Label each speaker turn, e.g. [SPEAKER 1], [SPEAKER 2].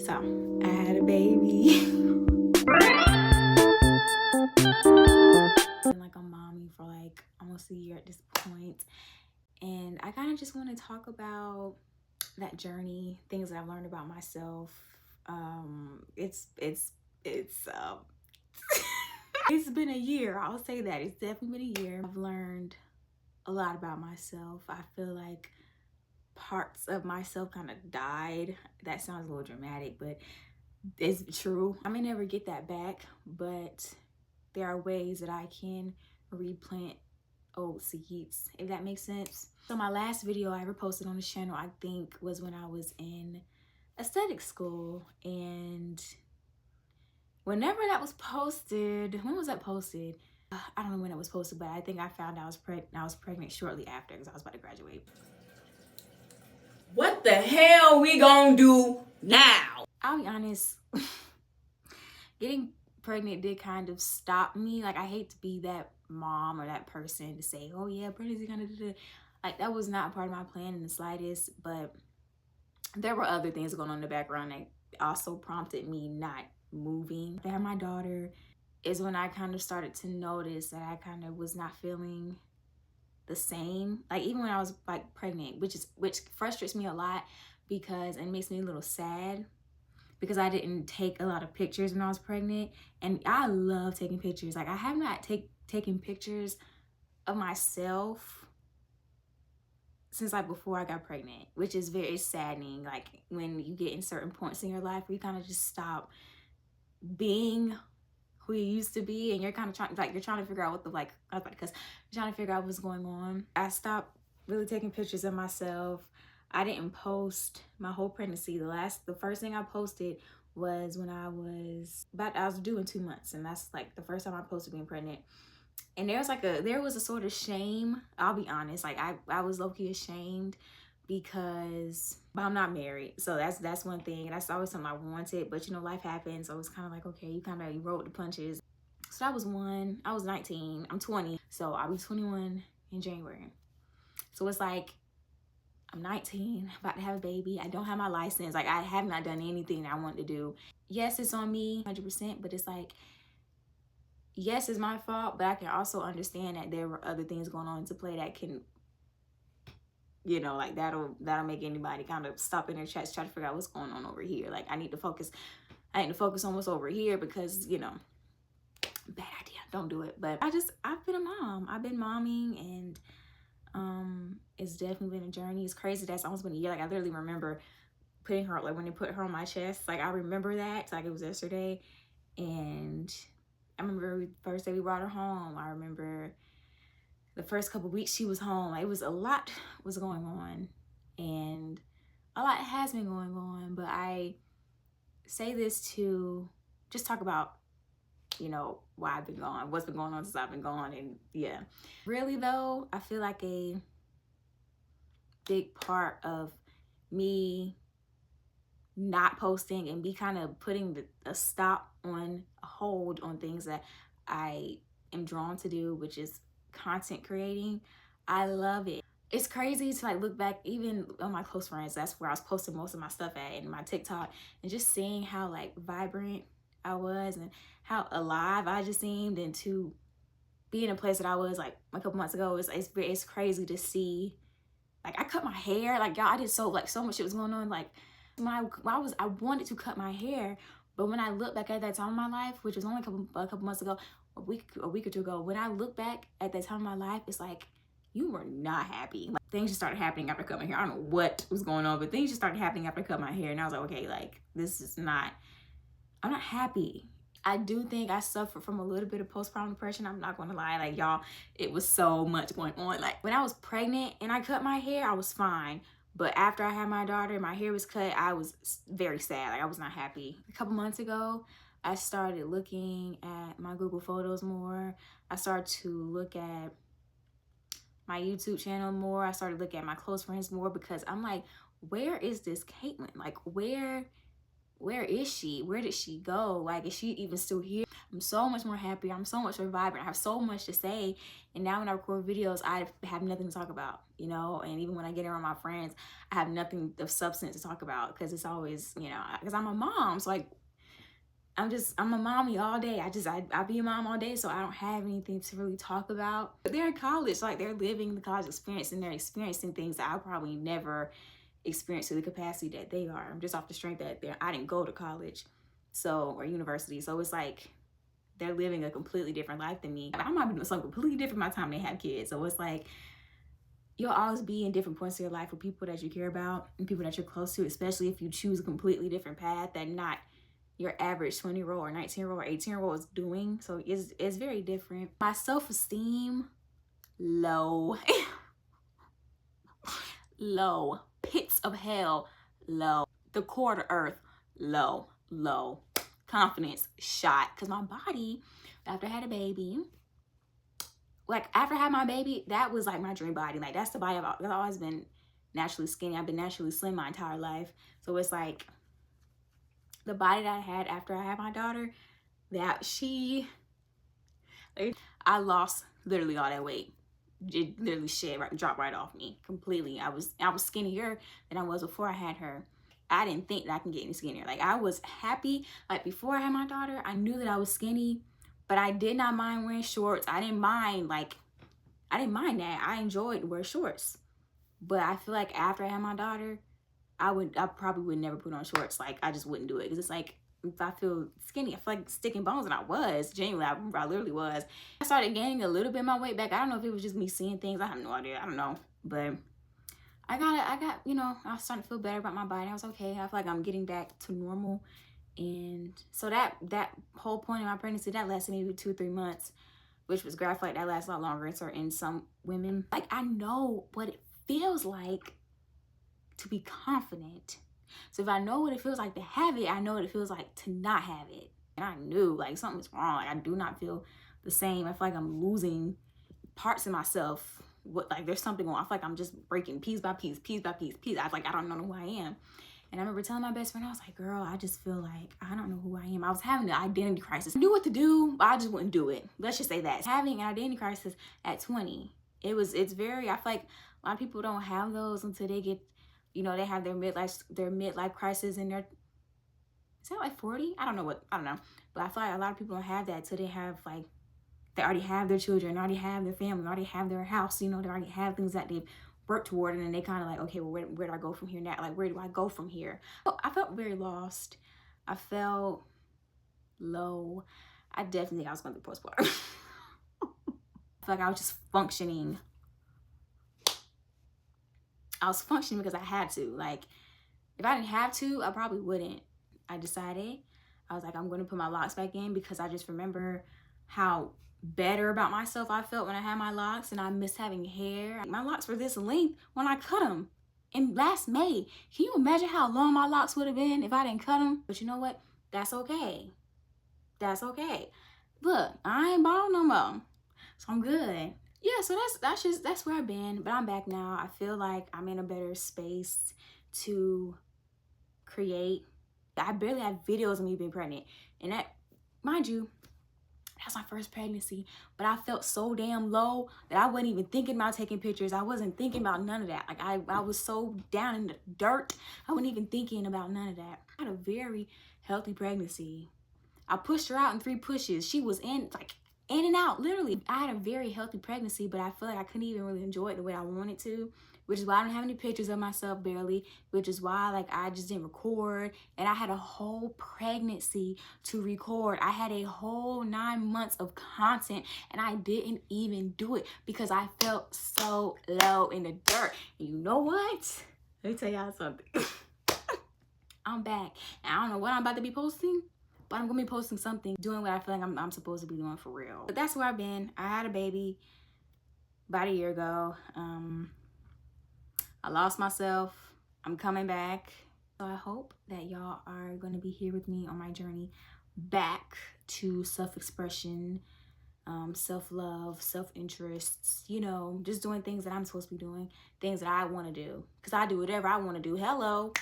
[SPEAKER 1] So I had a baby. Been like a mommy for like almost a year at this point, and I kind of just want to talk about that journey, things that I've learned about myself. It's it's been a year. I'll say that it's definitely been a year. I've learned a lot about myself. I feel like parts of myself kind of died. That sounds a little dramatic, but it's true. I may never get that back, but there are ways that I can replant old seeds, if that makes sense. So my last video I ever posted on the channel, I think, was when I was in aesthetic school, and whenever that was posted, when was that posted? I don't know when it was posted, but I think I found I was pregnant shortly after, because I was about to graduate. What the hell we gonna do now? I'll be honest, getting pregnant did kind of stop me. Like, I hate to be that mom or that person to say, oh yeah, pregnancy kind of did it. Like, that was not part of my plan in the slightest, but there were other things going on in the background that also prompted me not moving. After I had my daughter is when I kind of started to notice that I kind of was not feeling the same. Like, even when I was like pregnant, which frustrates me a lot, because it makes me a little sad, because I didn't take a lot of pictures when I was pregnant, and I love taking pictures. Like, I have not taken pictures of myself since like before I got pregnant, which is very saddening. Like, when you get in certain points in your life where you kind of just stop being who you used to be, and you're kind of trying to figure out what the you're trying to figure out what's going on. I stopped really taking pictures of myself. I didn't post my whole pregnancy. The first thing I posted was when I was due in 2 months, and that's like the first time I posted being pregnant. And there was a sort of shame. I'll be honest, like I was low-key ashamed, because I'm not married, so that's one thing. That's always something I wanted, but you know, life happens, so it's kind of like, okay, you rolled the punches. So that was one. I was 19. I'm 20, so I'll be 21 in January. So it's like, I'm 19, about to have a baby. I don't have my license. Like, I have not done anything I want to do. Yes, it's on me 100%, but it's like, yes, it's my fault, but I can also understand that there were other things going on into play that can, you know, like that'll make anybody kind of stop in their tracks, try to figure out what's going on over here. Like, I need to focus on what's over here, because, you know, bad idea, don't do it. But I've been a mom. I've been momming, and it's definitely been a journey. It's crazy that's almost been a year. Like, I literally remember putting her, like when they put her on my chest, like I remember that like it was yesterday. And I remember the first day we brought her home. I remember the first couple weeks she was home. Like, it was a lot was going on, and a lot has been going on. But I say this to just talk about, you know, why I've been gone, what's been going on since I've been gone. And yeah, really though, I feel like a big part of me not posting and be kind of putting a hold on things that I am drawn to do, which is content creating. I love it. It's crazy to like look back, even on my close friends, that's where I was posting most of my stuff at, in my TikTok, and just seeing how like vibrant I was and how alive I just seemed, and to be in a place that I was like a couple months ago. It's crazy to see. Like, I cut my hair, like, y'all, I did so much shit was going on. Like, I wanted to cut my hair, but when I look back at that time of my life, which was only a couple months ago, a week or two ago, when I look back at that time of my life, it's like, you were not happy. Like, things just started happening after I cut my hair. I don't know what was going on, but things just started happening after I cut my hair, and I was like, okay, like, I'm not happy. I do think I suffered from a little bit of postpartum depression. I'm not gonna lie, like, y'all, it was so much going on. Like, when I was pregnant and I cut my hair, I was fine. But after I had my daughter, my hair was cut, I was very sad. Like, I was not happy. A couple months ago, I started looking at my Google Photos more. I started to look at my YouTube channel more. I started looking at my close friends more, because I'm like, where is this Caitlyn? Like, where where is she? Where did she go? Like, is she even still here? I'm so much more happy. I'm so much more vibrant. I have so much to say. And now when I record videos, I have nothing to talk about, you know? And even when I get around my friends, I have nothing of substance to talk about because it's always, you know, because I'm a mom. So like, I'm a mommy all day. I be a mom all day, so I don't have anything to really talk about. But they're in college, like they're living the college experience and they're experiencing things that I probably never experienced to the capacity that they are. I'm just off the strength that I didn't go to college, so, or university. So it's like they're living a completely different life than me. I might be doing something completely different by the time they have kids. So it's like, you'll always be in different points of your life with people that you care about and people that you're close to, especially if you choose a completely different path that not your average 20-year-old or 19-year-old or 18-year-old is doing. So it's very different. My self-esteem, low. Low. Pits of hell, low. The core to earth, low. Confidence, shot. Because my body, after I had a baby, like after I had my baby, that was like my dream body. Like that's the body I've always been naturally skinny. I've been naturally slim my entire life. So it's like the body that I had after I had my daughter, I lost literally all that weight. It literally dropped right off me completely. I was skinnier than I was before I had her. I didn't think that I can get any skinnier. Like I was happy. Like before I had my daughter, I knew that I was skinny, but I did not mind wearing shorts. I didn't mind that. I enjoyed wearing shorts. But I feel like after I had my daughter, I probably would never put on shorts. Like I just wouldn't do it because it's like if I feel skinny, I feel like sticking bones, and I was genuinely, I literally was. I started gaining a little bit of my weight back. I don't know if it was just me seeing things. I have no idea. I don't know, but I got you know, I was starting to feel better about my body. I was okay. I feel like I'm getting back to normal, and so that whole point of my pregnancy that lasted maybe 2 or 3 months, which was great. I feel like that lasts a lot longer in some women. Like I know what it feels like to be confident. So if I know what it feels like to have it, I know what it feels like to not have it. And I knew like something's wrong. Like I do not feel the same. I feel like I'm losing parts of myself. Like there's something wrong. I feel like I'm just breaking piece by piece. I don't know who I am. And I remember telling my best friend, I was like, girl, I just feel like I don't know who I am. I was having an identity crisis. I knew what to do, but I just wouldn't do it. Let's just say that. Having an identity crisis at 20. It's very, I feel like a lot of people don't have those until they get, you know, they have their midlife crisis in their, is that like 40? I don't know. But I feel like a lot of people don't have that till they have like, they already have their children, already have their family, already have their house, you know, they already have things that they've worked toward, and then they kind of like, okay, well, where do I go from here now? Like, where do I go from here? I felt very lost. I felt low. I definitely think I was going to be postpartum. I feel like I was just functioning. I was functioning because I had to. Like, if I didn't have to, I probably wouldn't. I decided, I was like, I'm going to put my locks back in because I just remember how better about myself I felt when I had my locks, and I missed having hair. My locks were this length when I cut them in last May. Can you imagine how long my locks would have been if I didn't cut them? But you know what? That's okay. That's okay. Look, I ain't bald no more, so I'm good. Yeah, so that's where I've been, but I'm back now. I feel like I'm in a better space to create. I barely have videos of me being pregnant, and that, mind you, that's my first pregnancy, but I felt so damn low that I wasn't even thinking about taking pictures. I wasn't thinking about none of that. Like I was so down in the dirt, I wasn't even thinking about none of that. I had a very healthy pregnancy. I pushed her out in 3 pushes. She was in and out, literally. I had a very healthy pregnancy, but I feel like I couldn't even really enjoy it the way I wanted to, which is why I don't have any pictures of myself, barely, which is why like I just didn't record. And I had a whole pregnancy to record. I had a whole 9 months of content, and I didn't even do it because I felt so low in the dirt. And you know what? Let me tell y'all something. I'm back, and I don't know what I'm about to be posting, but I'm gonna be posting something, doing what I feel like I'm supposed to be doing for real. But that's where I've been. I had a baby about a year ago. I lost myself. I'm coming back. So I hope that y'all are gonna be here with me on my journey back to self-expression, self-love, self-interests, you know, just doing things that I'm supposed to be doing, things that I wanna do. Cause I do whatever I wanna do. Hello.